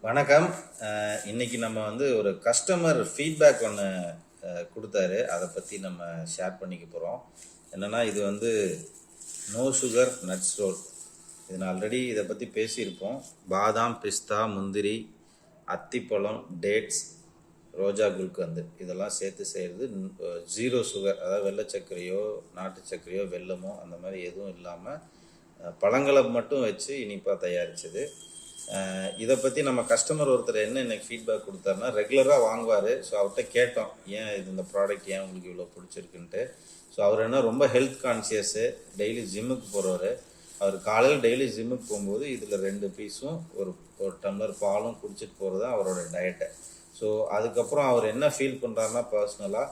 வணக்கம். இன்னைக்கு நம்ம வந்து ஒரு கஸ்டமர் ஃபீட்பேக் ஒன்று கொடுத்தாரு. அதை பற்றி நம்ம ஷேர் பண்ணிக்க போகிறோம். என்னென்னா, இது வந்து நோ சுகர் நட்ஸ் ரோல். இது நான் ஆல்ரெடி இதை பற்றி பேசியிருப்போம். பாதாம், பிஸ்தா, முந்திரி, அத்திப்பழம், டேட்ஸ், ரோஜா குல்கந்து இதெல்லாம் சேர்த்து செய்கிறது. ஜீரோ சுகர், அதாவது வெள்ளை சர்க்கரையோ நாட்டு சர்க்கரையோ வெல்லமோ அந்த மாதிரி எதுவும் இல்லாமல் பழங்களை மட்டும் வச்சு இனிப்பாக தயாரித்தது. இதை பற்றி நம்ம கஸ்டமர் ஒருத்தர் என்ன எனக்கு ஃபீட்பேக் கொடுத்தாருன்னா, ரெகுலராக வாங்குவார். ஸோ அவர்கிட்ட கேட்டோம், ஏன் இந்த ப்ராடக்ட் ஏன் உங்களுக்கு இவ்வளோ பிடிச்சிருக்குன்ட்டு. ஸோ அவர் என்ன ரொம்ப ஹெல்த் கான்சியஸு, டெய்லி ஜிம்முக்கு போகிறவர். அவர் காலையில் டெய்லி ஜிம்முக்கு போகும்போது இதில் 2 பீஸும் ஒரு டம்ளர் பாலும் குடிச்சிட்டு போகிறது தான் அவரோட டயட்டை. ஸோ அதுக்கப்புறம் அவர் என்ன ஃபீல் பண்ணுறாருன்னா, பர்சனலாக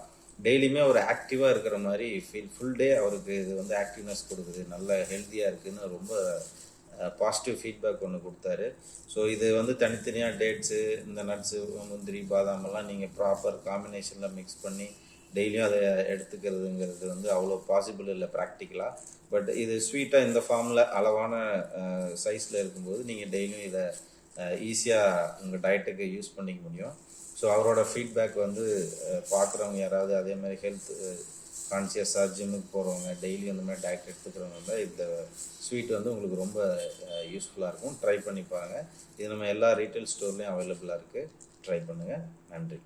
டெய்லியுமே அவர் ஆக்டிவாக இருக்கிற மாதிரி ஃபுல் டே அவருக்கு இது வந்து ஆக்டிவ்னஸ் கொடுக்குது, நல்ல ஹெல்த்தியாக இருக்குதுன்னு ரொம்ப பாசிட்டிவ் ஃபீட்பேக் ஒன்று கொடுத்தாரு. ஸோ இது வந்து தனித்தனியாக டேட்ஸு, இந்த நட்ஸு, முந்திரி, பாதாமெல்லாம் நீங்கள் ப்ராப்பர் காம்பினேஷனில் மிக்ஸ் பண்ணி டெய்லியும் அதை எடுத்துக்கிறதுங்கிறது வந்து அவ்வளோ பாசிபிள் இல்லை ப்ராக்டிக்கலாக. பட் இது ஸ்வீட்டாக இந்த ஃபார்மில் அளவான சைஸில் இருக்கும்போது நீங்கள் டெய்லியும் இதை ஈஸியாக உங்கள் டயட்டுக்கு யூஸ் பண்ணிக்க முடியும். ஸோ அவரோட ஃபீட்பேக் வந்து பார்க்குறவங்க யாராவது அதே மாதிரி ஹெல்த் கான்சியஸாக ஜிம்முக்கு போகிறவங்க, டெய்லி அந்த மாதிரி டயட் எடுத்துக்கிறவங்க இந்த ஸ்வீட் வந்து உங்களுக்கு ரொம்ப யூஸ்ஃபுல்லாக இருக்கும். ட்ரை பண்ணி பாருங்கள். இது நம்ம எல்லா ரீட்டைல் ஸ்டோர்லேயும் அவைலபிளாக இருக்குது. ட்ரை பண்ணுங்கள். நன்றி.